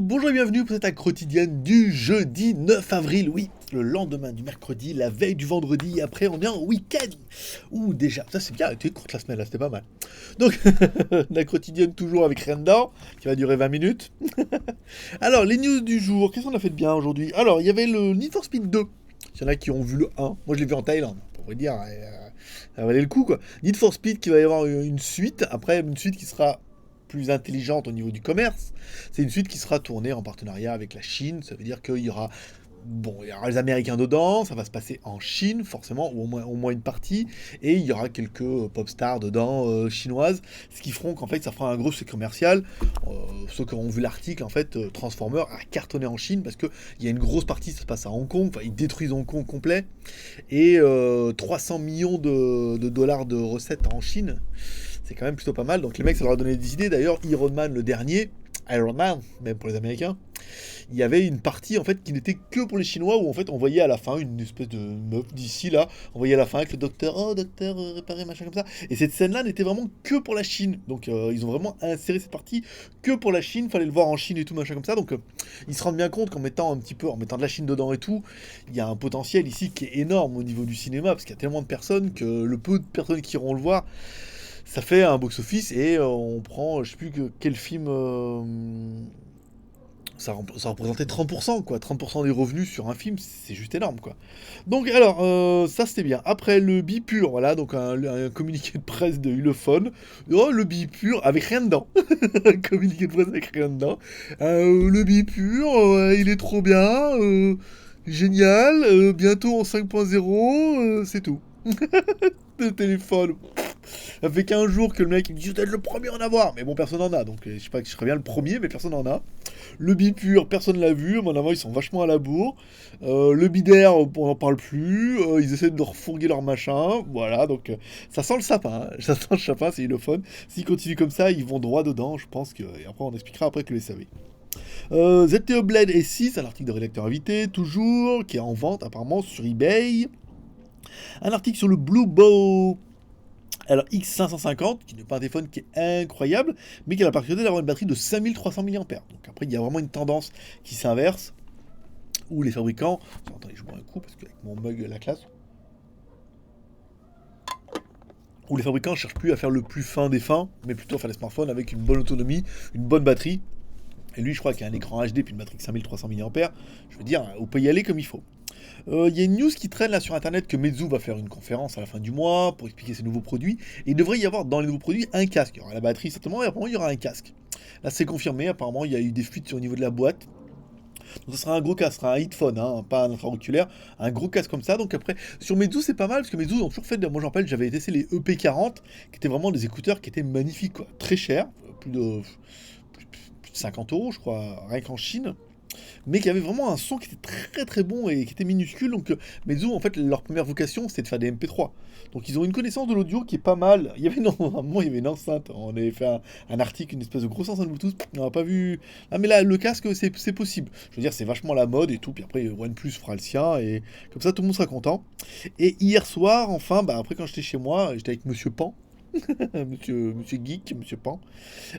Bonjour et bienvenue pour cette acte quotidienne du jeudi 9 avril, oui, le lendemain du mercredi, la veille du vendredi, après on est en week-end. Ouh déjà, ça c'est bien, elle était courte la semaine là, c'était pas mal. Donc, la quotidienne toujours avec rien dedans, qui va durer 20 minutes. Alors, les news du jour, qu'est-ce qu'on a fait de bien aujourd'hui? Alors, il y avait le Need for Speed 2, il y en a qui ont vu le 1, moi je l'ai vu en Thaïlande, pour vous dire, ça valait le coup quoi. Need for Speed qui va y avoir une suite, après une suite qui sera plus intelligente au niveau du commerce. C'est une suite qui sera tournée en partenariat avec la Chine. Ça veut dire qu'il y aura, bon, il y aura les Américains dedans, ça va se passer en Chine forcément, ou au moins une partie, et il y aura quelques pop stars dedans chinoises, ce qui feront qu'en fait ça fera un gros succès commercial. Ceux qui ont vu l'article, en fait, Transformer a cartonné en Chine parce qu'il y a une grosse partie, ça se passe à Hong Kong, enfin ils détruisent Hong Kong complet, et 300 millions de dollars de recettes en Chine. C'est quand même plutôt pas mal. Donc les mecs, ça leur a donné des idées. D'ailleurs, Iron Man, le dernier, Iron Man, même pour les Américains, il y avait une partie en fait qui n'était que pour les Chinois où en fait on voyait à la fin une espèce de meuf d'ici là, on voyait à la fin avec le docteur, oh docteur, réparer machin comme ça. Et cette scène-là n'était vraiment que pour la Chine. Donc ils ont vraiment inséré cette partie que pour la Chine. Fallait le voir en Chine et tout machin comme ça. Donc ils se rendent bien compte qu'en mettant un petit peu, en mettant de la Chine dedans et tout, il y a un potentiel ici qui est énorme au niveau du cinéma parce qu'il y a tellement de personnes que le peu de personnes qui iront le voir. Ça fait un box-office et on prend, je sais plus quel film, ça représentait 30%, quoi. 30% des revenus sur un film, c'est juste énorme, quoi. Donc, alors, ça c'était bien. Après, le Bipur, voilà, donc un communiqué de presse de Ulefone. Oh, le Bipur avec rien dedans. Un communiqué de presse avec rien dedans. Le Bipur, il est trop bien, génial, bientôt en 5.0, c'est tout. Le téléphone. Ça fait qu'un jour que le mec il me dit je dois être le premier à en avoir. Mais bon, personne n'en a. Donc je sais pas que je serais bien le premier, mais personne n'en a. Le bipur, personne l'a vu. Mais en avant, ils sont vachement à la bourre. Le bidaire, on n'en parle plus. Ils essaient de refourguer leur machin. Voilà, donc ça sent le sapin. Hein. Ça sent le sapin, c'est xylophone. S'ils continuent comme ça, ils vont droit dedans. Je pense que. Et après, on expliquera après que le SAV. ZTE Blade S6, un article de rédacteur invité, toujours, qui est en vente apparemment sur eBay. Un article sur le Blue Bow. Alors X550, qui n'est pas un téléphone qui est incroyable, mais qui a la particularité d'avoir une batterie de 5300 mAh. Donc après, il y a vraiment une tendance qui s'inverse, où les fabricants... Attendez, je bois un coup, parce qu'avec mon mug, la classe... Où les fabricants ne cherchent plus à faire le plus fin des fins, mais plutôt à faire des smartphones avec une bonne autonomie, une bonne batterie. Et lui, je crois qu'il a un écran HD puis une batterie de 5300 mAh. Je veux dire, on peut y aller comme il faut. Il y a une news qui traîne là sur internet que Meizu va faire une conférence à la fin du mois pour expliquer ses nouveaux produits. Et il devrait y avoir dans les nouveaux produits un casque. Il y aura la batterie certainement, et apparemment il y aura un casque. Là c'est confirmé, apparemment il y a eu des fuites au niveau de la boîte. Donc ce sera un gros casque, ce sera un headphone, hein, pas un intra-auriculaire, un gros casque comme ça. Donc après, sur Meizu c'est pas mal, parce que Meizu ont toujours fait, moi j'en rappelle, j'avais testé les EP40, qui étaient vraiment des écouteurs qui étaient magnifiques, quoi. Très chers, plus de 50 euros je crois, rien qu'en Chine. Mais qui avait vraiment un son qui était très très bon et qui était minuscule. Donc Meizu, en fait, leur première vocation, c'était de faire des MP3. Donc ils ont une connaissance de l'audio qui est pas mal. Il y avait, non, à un moment, il y avait une enceinte. On avait fait un article, une espèce de grosse enceinte Bluetooth. On n'a pas vu... Ah mais là, le casque, c'est possible. Je veux dire, c'est vachement la mode et tout. Puis après, OnePlus fera le sien. Et comme ça, tout le monde sera content. Et hier soir, enfin, bah, après quand j'étais chez moi, j'étais avec Monsieur Pan. Monsieur Geek, Monsieur Pan.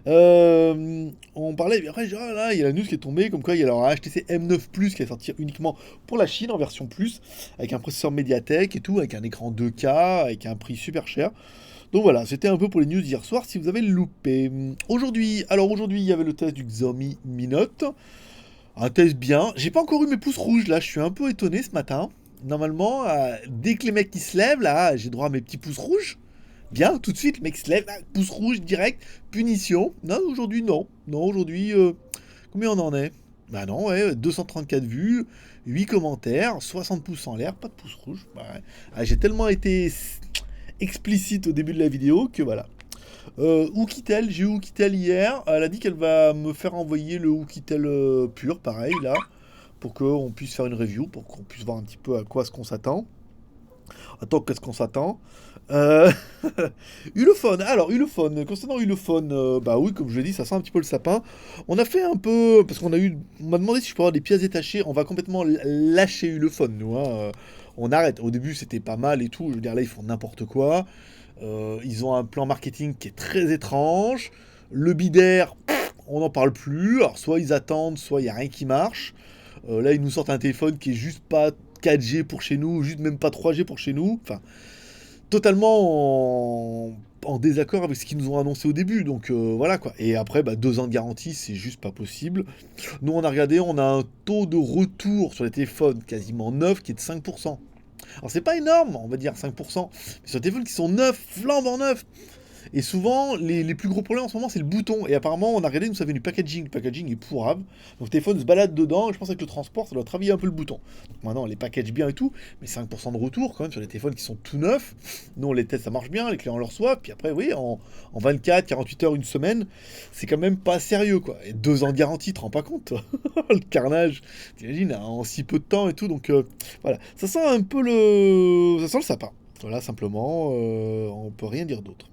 On parlait, et après, ah, là, il y a la news qui est tombée, comme quoi il y a leur HTC M9 Plus qui va sortir uniquement pour la Chine en version Plus, avec un processeur Mediatek et tout, avec un écran 2K, avec un prix super cher. Donc voilà, c'était un peu pour les news d'hier soir, si vous avez loupé. Aujourd'hui, il y avait le test du Xiaomi Mi Note. Un test bien. J'ai pas encore eu mes pouces rouges, là, je suis un peu étonné ce matin. Normalement, dès que les mecs qui se lèvent, là, j'ai droit à mes petits pouces rouges. Bien, tout de suite, le mec se lève, pouce rouge direct, punition. Non, aujourd'hui, non. Non, aujourd'hui, combien on en est? Bah non, ouais, 234 vues, 8 commentaires, 60 pouces en l'air, pas de pouce rouge. Bah, ouais. J'ai tellement été explicite au début de la vidéo que voilà. Oukitel, j'ai eu Oukitel hier. Elle a dit qu'elle va me faire envoyer le Oukitel pur, pareil, là, pour qu'on puisse faire une review, pour qu'on puisse voir un petit peu à quoi est-ce qu'on s'attend. Attends, qu'est-ce qu'on s'attend euh... Ulefone, alors Ulefone, concernant Ulefone, bah oui, comme je l'ai dit, ça sent un petit peu le sapin. On a fait un peu, parce qu'on m'a demandé si je peux avoir des pièces détachées, on va complètement lâcher Ulefone, nous, hein. On arrête, au début c'était pas mal et tout, je veux dire là ils font n'importe quoi. Ils ont un plan marketing qui est très étrange. Le bidaire, on n'en parle plus. Alors soit ils attendent, soit il n'y a rien qui marche. Là, ils nous sortent un téléphone qui est juste pas 4G pour chez nous, juste même pas 3G pour chez nous. Enfin, totalement en désaccord avec ce qu'ils nous ont annoncé au début. Donc voilà quoi. Et après, 2 ans de garantie, c'est juste pas possible. Nous, on a regardé, on a un taux de retour sur les téléphones quasiment neufs qui est de 5%. Alors c'est pas énorme, on va dire 5%, mais sur des téléphones qui sont neufs, flambant neufs. Et souvent, les plus gros problèmes en ce moment, c'est le bouton. Et apparemment, on a regardé, nous, ça vient du packaging. Le packaging est pourrave. Donc, le téléphone se balade dedans. Et je pense qu'avec le transport, ça doit travailler un peu le bouton. Donc, maintenant, on les package bien et tout. Mais 5% de retour, quand même, sur les téléphones qui sont tout neufs. Nous, on les teste, ça marche bien. Les clients le reçoivent. Puis après, oui, en 24, 48 heures, une semaine, c'est quand même pas sérieux, quoi. Et 2 ans de garantie, tu te rends pas compte, toi. Le carnage. T'imagines, en si peu de temps et tout. Donc, voilà. Ça sent un peu le. Ça sent le sapin. Voilà, simplement. On peut rien dire d'autre.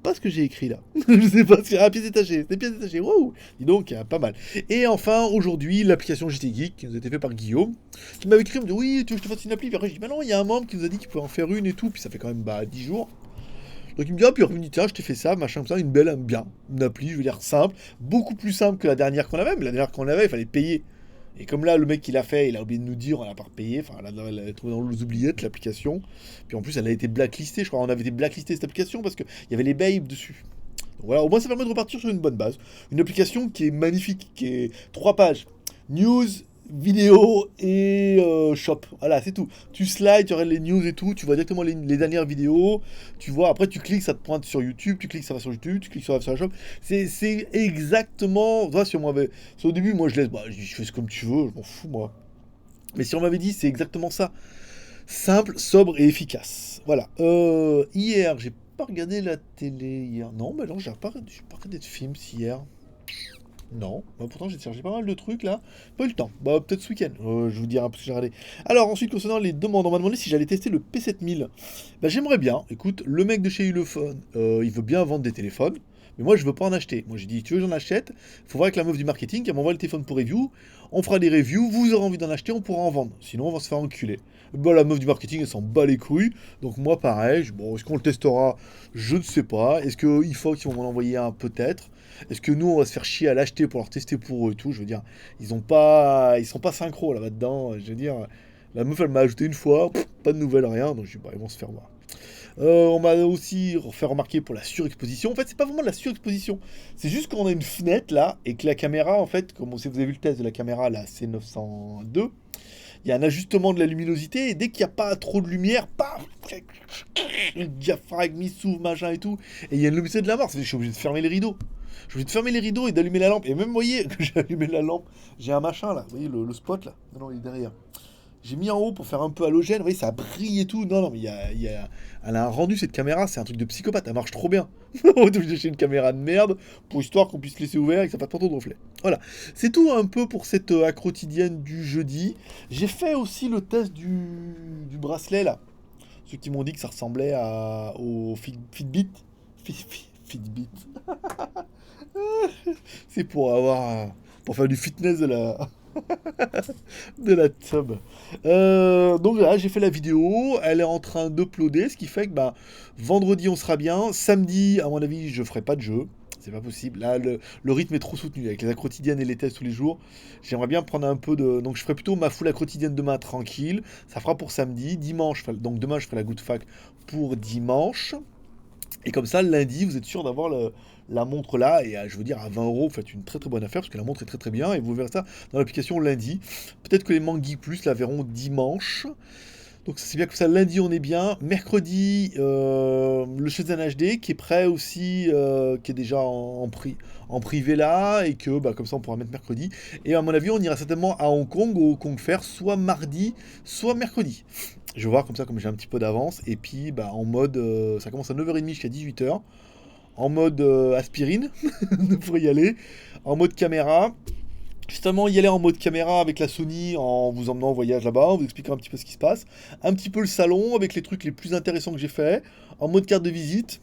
Pas ce que j'ai écrit là. Je sais pas ce qu'il y a. Ah, pièces détachées. Des pièces détachées. Wow. Dis donc, il y a pas mal. Et enfin, aujourd'hui, l'application GT Geek qui nous a été faite par Guillaume, qui m'avait écrit, il me dit oui, tu veux que je te fasse une appli. Puis après, je dis, mais non, il y a un membre qui nous a dit qu'il pouvait en faire une et tout. Puis ça fait quand même 10 jours. Donc il me dit, ah, puis il me dit, tiens, je t'ai fait ça, machin comme ça, une belle, bien, une appli, je veux dire simple, beaucoup plus simple que la dernière qu'on avait. Mais la dernière qu'on avait, il fallait payer. Et comme là, le mec qui l'a fait, il a oublié de nous dire, on l'a pas repayé, enfin, elle a trouvé dans les oubliettes, l'application. Puis en plus, elle a été blacklistée, je crois, on avait été blacklisté cette application parce qu'il y avait les babes dessus. Donc voilà, au moins ça permet de repartir sur une bonne base. Une application qui est magnifique, qui est 3 pages. News, vidéo et shop. Voilà, c'est tout. Tu slides, tu regardes les news et tout, tu vois directement les dernières vidéos. Tu vois, après tu cliques, ça te pointe sur YouTube, tu cliques, ça va sur YouTube, tu cliques, ça va sur la shop. C'est exactement. Voilà, si on m'avait. Si au début, moi je laisse, je fais ce comme tu veux, je m'en fous moi. Mais si on m'avait dit, c'est exactement ça. Simple, sobre et efficace. Voilà. Hier, j'ai pas regardé la télé hier. Non, mais non, j'ai pas regardé de films hier. Non, pourtant j'ai cherché pas mal de trucs là. Pas eu le temps. Peut-être ce week-end. Je vous dirai un peu ce que j'ai regardé. Alors ensuite, concernant les demandes, on m'a demandé si j'allais tester le P7000. J'aimerais bien. Écoute, le mec de chez Ulefone, il veut bien vendre des téléphones. Mais moi, je veux pas en acheter. Moi, j'ai dit, tu veux que j'en achète? Il faut voir avec la meuf du marketing qu'elle m'envoie le téléphone pour review. On fera des reviews. Vous aurez envie d'en acheter, on pourra en vendre. Sinon, on va se faire enculer. La meuf du marketing, elle s'en bat les couilles. Donc, moi, pareil. Bon, est-ce qu'on le testera? Je ne sais pas. Est-ce qu'il faut qu'ils vont m'en envoyer un? Peut-être. Est-ce que nous, on va se faire chier à l'acheter pour leur tester pour eux et tout? Je veux dire, ils sont pas synchro là-dedans. Je veux dire, la meuf, elle m'a ajouté une fois. Pas de nouvelles, rien. Donc, je dis, ils vont se faire voir. On m'a aussi fait remarquer pour la surexposition. En fait, c'est pas vraiment de la surexposition. C'est juste qu'on a une fenêtre là et que la caméra, en fait, comme vous avez vu le test de la caméra, la C902, il y a un ajustement de la luminosité et dès qu'il n'y a pas trop de lumière, paf, le diaphragme il s'ouvre, machin et tout. Et il y a une luminosité de la mort. Je suis obligé de fermer les rideaux. Je suis obligé de fermer les rideaux et d'allumer la lampe. Et même, vous voyez, que j'ai allumé la lampe, j'ai un machin là. Vous voyez le spot là? Non, il est derrière. J'ai mis en haut pour faire un peu halogène, vous voyez, ça brille et tout. Non, mais elle a un rendu cette caméra, c'est un truc de psychopathe, elle marche trop bien. On est obligé d'acheter une caméra de merde pour histoire qu'on puisse laisser ouvert et que ça fasse pas trop de reflets. Voilà, c'est tout un peu pour cette quotidienne du jeudi. J'ai fait aussi le test du bracelet là. Ceux qui m'ont dit que ça ressemblait au Fitbit. Fitbit. C'est pour pour faire du fitness de la tub. Donc là, j'ai fait la vidéo, elle est en train d'uploader, ce qui fait que vendredi on sera bien, samedi à mon avis je ferai pas de jeu, c'est pas possible. Là le rythme est trop soutenu avec les quotidiennes et les tests tous les jours. J'aimerais bien prendre un peu de, donc je ferai plutôt ma foule quotidienne demain tranquille, ça fera pour samedi, dimanche, donc demain je ferai la good fac pour dimanche. Et comme ça, lundi, vous êtes sûr d'avoir la montre là. Et je veux dire, à 20 euros, vous faites une très très bonne affaire parce que la montre est très très bien. Et vous verrez ça dans l'application lundi. Peut-être que les Manguis Plus la verront dimanche. Donc c'est bien que ça, lundi on est bien. Mercredi, le Shenzhen HD qui est prêt aussi, qui est déjà en privé là. Et que comme ça on pourra mettre mercredi. Et à mon avis, on ira certainement à Hong Kong, au Hong Kong Fair, soit mardi, soit mercredi. Je vais voir comme ça, comme j'ai un petit peu d'avance. Et puis, en mode, ça commence à 9h30 jusqu'à 18h. En mode aspirine, pour y aller. En mode caméra. Justement, y aller en mode caméra avec la Sony en vous emmenant en voyage là-bas, en vous expliquant un petit peu ce qui se passe. Un petit peu le salon avec les trucs les plus intéressants que j'ai fait. En mode carte de visite.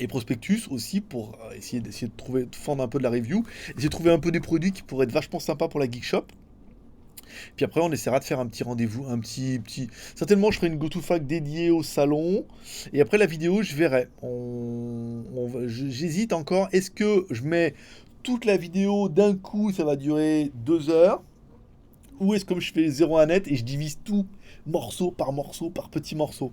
Et prospectus aussi pour essayer de fendre un peu de la review. Essayer de trouver un peu des produits qui pourraient être vachement sympas pour la Geek Shop. Puis après, on essaiera de faire un petit rendez-vous, un petit. Certainement, je ferai une GoToFac dédiée au salon. Et après la vidéo, je verrai. J'hésite encore. Est-ce que je mets toute la vidéo d'un coup, ça va durer 2 heures? Ou est-ce que je fais 0 à net et je divise tout morceau, par petit morceau?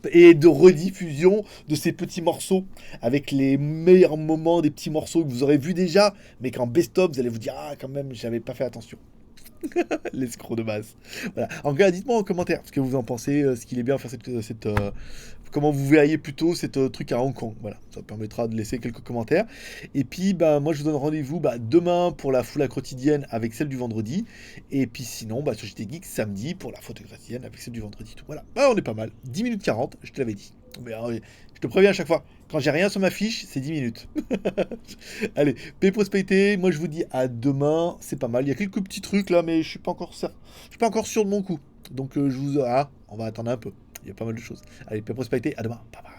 Et de rediffusion de ces petits morceaux avec les meilleurs moments des petits morceaux que vous aurez vus déjà, mais qu'en best-of, vous allez vous dire, ah, quand même, j'avais pas fait attention. L'escroc de base. Voilà. En tout cas, dites-moi en commentaire ce que vous en pensez, ce qu'il est bien faire comment vous verriez plutôt cette truc à Hong Kong. Voilà, ça permettra de laisser quelques commentaires. Et puis, bah, moi, je vous donne rendez-vous demain pour la foule quotidienne avec celle du vendredi. Et puis, sinon, bah, sur JT Geek samedi pour la photo quotidienne avec celle du vendredi. Tout. Voilà, bah, on est pas mal. 10 minutes 40, je te l'avais dit. Mais, je te préviens à chaque fois, quand j'ai rien sur ma fiche, c'est 10 minutes. Allez, paix et prospérité. Moi, je vous dis à demain. C'est pas mal. Il y a quelques petits trucs là, mais je suis pas encore ça. Je suis pas encore sûr de mon coup. Donc, on va attendre un peu. Il y a pas mal de choses. Allez, paix et prospérité. À demain. Bye bye.